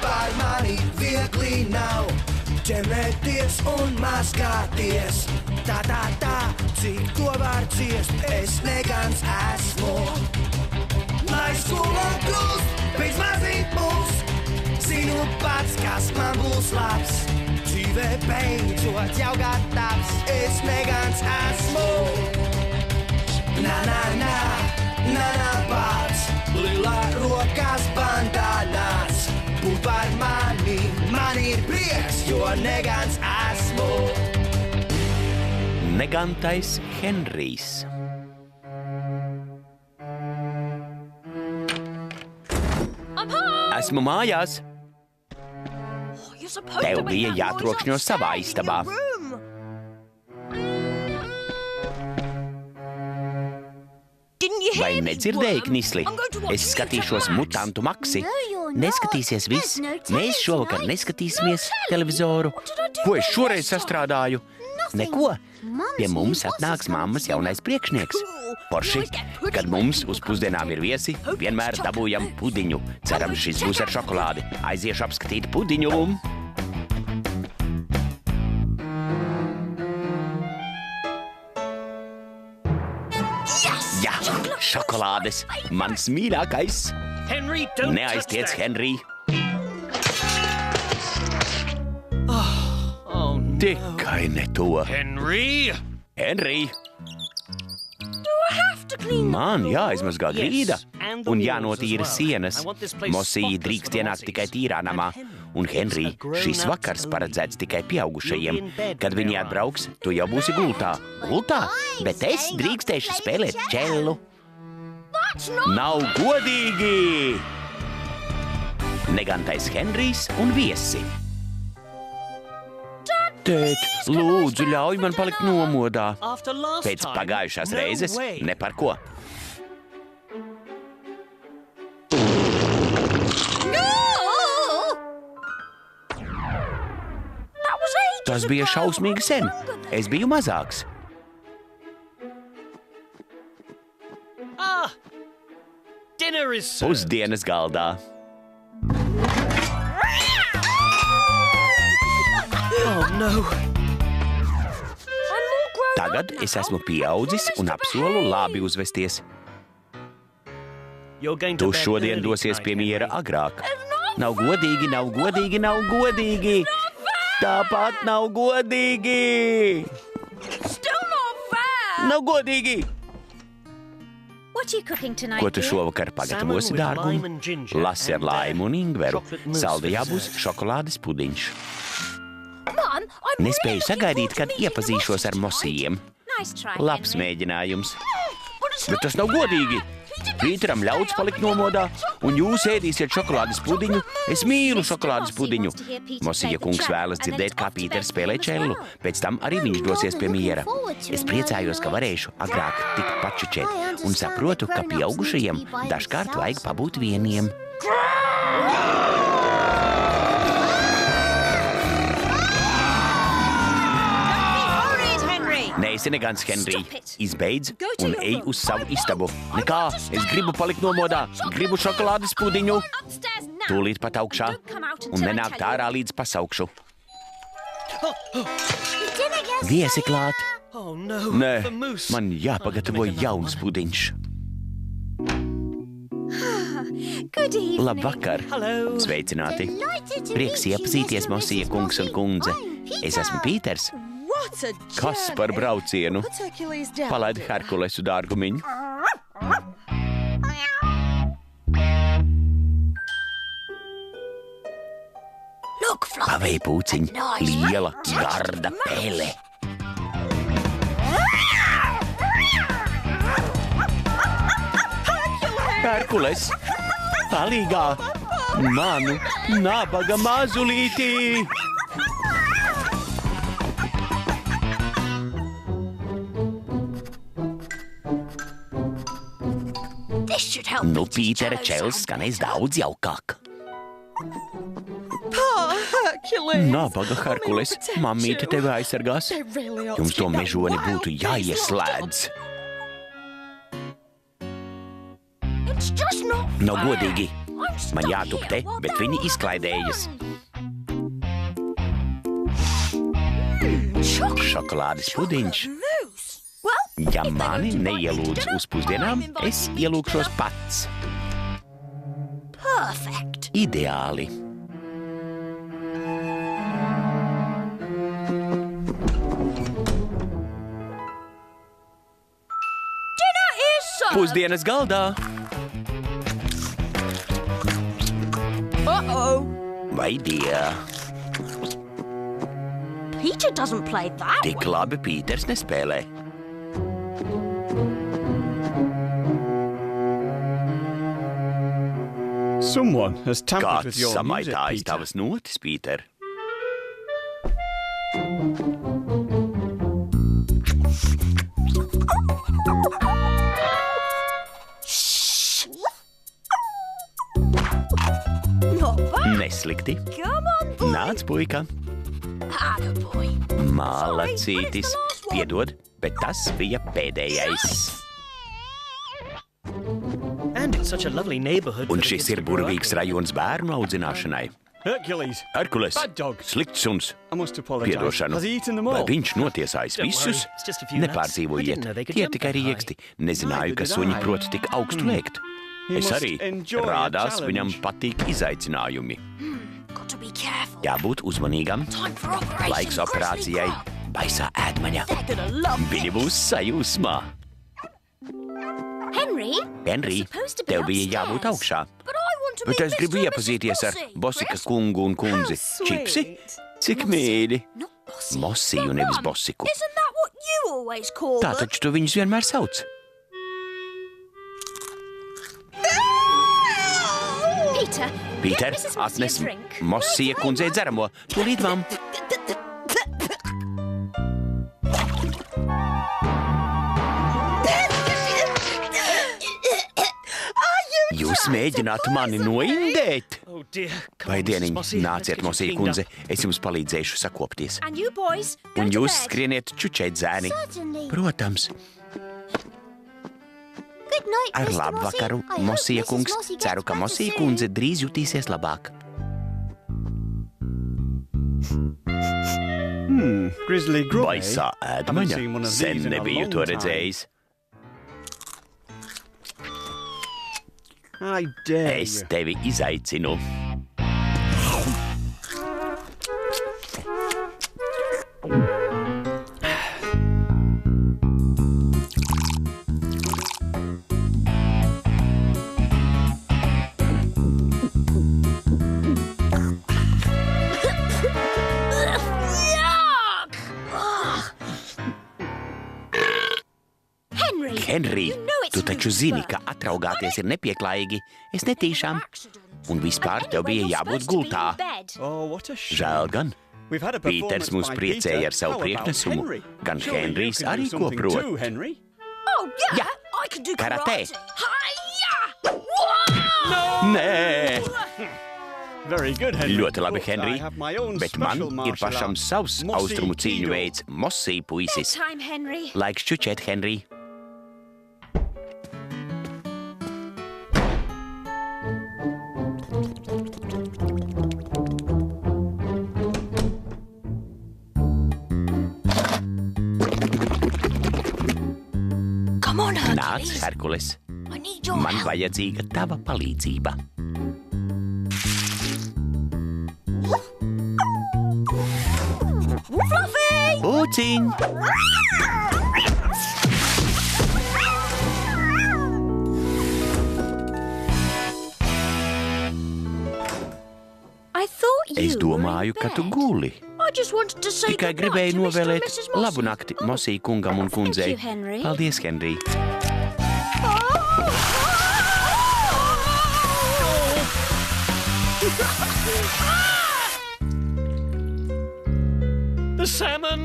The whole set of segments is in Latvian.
Par mani viegli nav ķemēties un mazgāties. Tā, cik to var ciest, es negans esmu. Lai skola kļūst pēc mazīt mūs, zinu pats, kas man būs labs. Dzīvē beidzot jau gatavs, es negans esmu. Na, pats, lilā rokas bandānās. Būt par mani, man ir prieks, jo negans esmu. Negantais Henrijs. Esmu mājās. Tev bija jātrokšņo savā istabā. Vai nedzirdēji, Knisli? Es skatīšos Mutantu Maksi. Neskatīsies viss. Mēs šovakar neskatīsimies televizoru. Ko es šoreiz sastrādāju? Neko. Pie mums atnāks mammas jaunais priekšnieks. Porši, kad mums uz pusdienām ir viesi, vienmēr dabūjam pudiņu. Cerams, šis būs ar šokolādi. Aiziešu apskatīt pudiņu. Jā, šokolādes. Mans mīļākais. Neaiztiec, Henrij. Tikai ne to. Henrij! Man jāizmazgā grīda un jānotīra sienas. Mosija drīkst ienākt tikai tīrā namā. Un, Henrij, šis vakars paredzēts tikai pieaugušajiem. Kad viņi atbrauks, tu jau būsi gultā. Gultā? Bet es drīkstēšu spēlēt čellu. Nav godīgi! Negantais Henrijs un viesi. Tēt, lūdzu, ļauj man palikt nomodā. Pēc pagājušās reizes ne par ko. Tas bija šausmīgi sen. Es biju mazāks. Pusdienas galdā. Tagad es esmu pieaudzis un apsolu labi uzvesties. Tu šodien dosies pie miera agrāk. Nav godīgi, nav godīgi, nav godīgi. Tāpat nav godīgi. Nav godīgi. Ko tu šovakar pagatavosi, dārgum? Lasi ar laimu un ingveru. Saldajā būs šokolādes pudiņš. Nespēju sagaidīt, kad iepazīšos ar Mosijiem. Labs mēģinājums. Bet tas nav godīgi. Pīteram ļauts palikt nomodā, un jūs ēdīsiet šokolādes pudiņu. Es mīlu šokolādes pudiņu. Mosija kungs vēlas dzirdēt, kā Pīters spēlē čellu. Pēc tam arī viņš dosies pie miera. Es priecājos, ka varēšu agrāk tikt pačučēt, un saprotu, ka pieaugušajiem dažkārt vajag pabūt vieniem. Neesi negans, Henrij. Izbeidz un ej uz savu istabu. Nekā, es gribu palikt nomodā. Gribu šokolādes pudiņu. Tūlīt pat augšā. Un nenākt ārā līdz pasaukšu. Viesi klāt. Nē, man jāpagatavo jauns pudiņš. Labvakar. Sveicināti. Prieks iepazīties, Mosija kungs un kundze. Es esmu Pīters. Kas par braucienu? Palaid Herkulesu, dārgumiņu. Pavej, pūciņ, liela, garda pele. Herkules, palīgā manu nabaga mazulītī. Nu, Pītera čels skanēs daudz jaukāk. Nabaga Herkules, mammīte tevi aizsargās. Jums to mežoni būtu jāieslēdz. Nav godīgi. Man jātup te, bet viņi izklaidējas. Šokolādes pudiņš. Ja mani neielūdz uz pusdienām, es ielūgšos pats. Ideāli. Pusdienas galdā. Vai die? Peter doesn't play that Tik labi Pīters nespēlē. Someone has tampered with Kāds your music, samaitājis Peter. tavas notis, Pīter? Neslikti. Nāc, puika. Malacītis. Piedod, bet tas bija pēdējais. Un šis ir burvīgs rajons bērnu audzināšanai. Herkules, slikts suns. Piedošanu. Vai viņš notiesājis visus? Nepārdzīvojiet, tie tikai rieksti. Nezināju, ka suņi prot tik augstu lēkt. Es arī. Rādās, viņam patīk izaicinājumi. Jābūt uzmanīgam. Laiks operācijai. Baisā ēdmaņa. Viņi būs sajūsmā. Henry, tev bija jābūt augšā. Bet es gribu iepazīties ar Bosika kungu un kundzi. Čipsi? Cik mīļi. Mosiju, nevis Bosiku. Tā taču tu viņus vienmēr sauc. Pīter, atnes Mosija kundzei dzeramo. Tūlīt vam. Jūs mēģināt mani noindēt? Vai dieniņ, nāciet, Mosija kundze, es jums palīdzēšu sakopties. Un jūs skrieniet čučēt zēni. Protams. Ar labu vakaru, Mosija kungs. Ceru, ka Mosija kundze drīz jutīsies labāk. Baisā ēdmaņa. Sen nebiju to redzējis. Es tevi izaicinu. Henry, tu taču zini, ka atraugāties ir nepieklājīgi. Es netīšām. Un vispār tev bija jābūt gultā. Žēl gan. Pīters mūs priecēja ar savu priekšnesumu. Gan Henrijs arī ko prot. Jā, karatē. Nē! Ļoti labi, Henry, bet man ir pašam savs austrumu cīņu veids, Mosija puisis. Laiks čučēt, Henry. Nāc, Herkules. Man vajadzīga tava palīdzība. Uciņ! Es domāju, ka tu guli. Tikai gribēju novēlēt labu nakti Mosija kungam un kundzei. Paldies, Henry.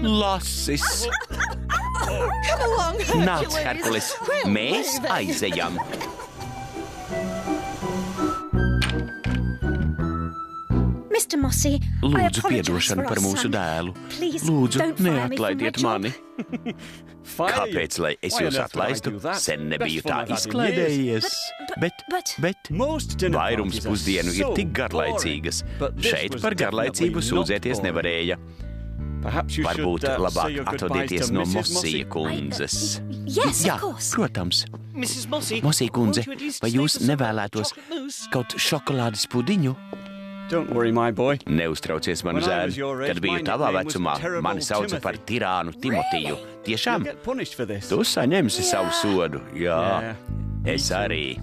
Lasis. Nāc, Herkules, mēs aizejam. Mr. Mossy, I Lūdzu apologize piedošanu for par our mūsu son. dēlu. Please, Lūdzu, don't fire me from my neatlaidiet job. mani. Kāpēc, lai es jūs atlaistu? Sen nebiju tā izklaidējies. Bet vairums pusdienu ir tik garlaicīgas. Šeit par garlaicību sūdzēties nevarēja. Varbūt labāk atvadieties no Mossija kundzes. Yes, Jā, of course. protams. Mrs. Mossy, Mossija kundze, won't you at least vai jūs save us some nevēlētos chocolate mousse? kaut šokolādes pudiņu? Don't worry, my boy. Neuztraucies, manu When I was zēn, your age, kad biju my tavā nickname was vecumā, the terrible mani sauca par Timothy. tirānu Timotiju. Tiešām? You'll get punished for this. Tu saņemsi savu sodu. Jā, Yeah. es arī.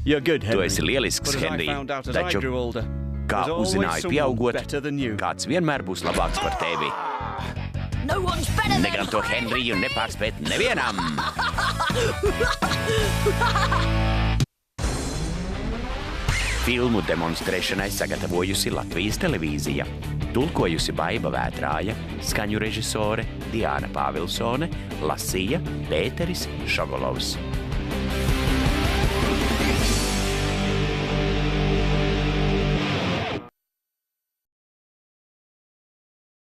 You're good, Tu Henry. esi lielisks, But as I Henry. found out as I Taču, grew older, kā there's always uzzināju someone pieaugot, better than you. kāds vienmēr būs labāks par tevi. No one's better than Negan to Henriju nepārspēt nevienam. Filmu demonstrēšanai sagatavojusi Latvijas televīzija. Tulkojusi Baiba Vētrāja, skaņu režisore Diāna Pāvilsone, lasīja Pēteris Šogolovs.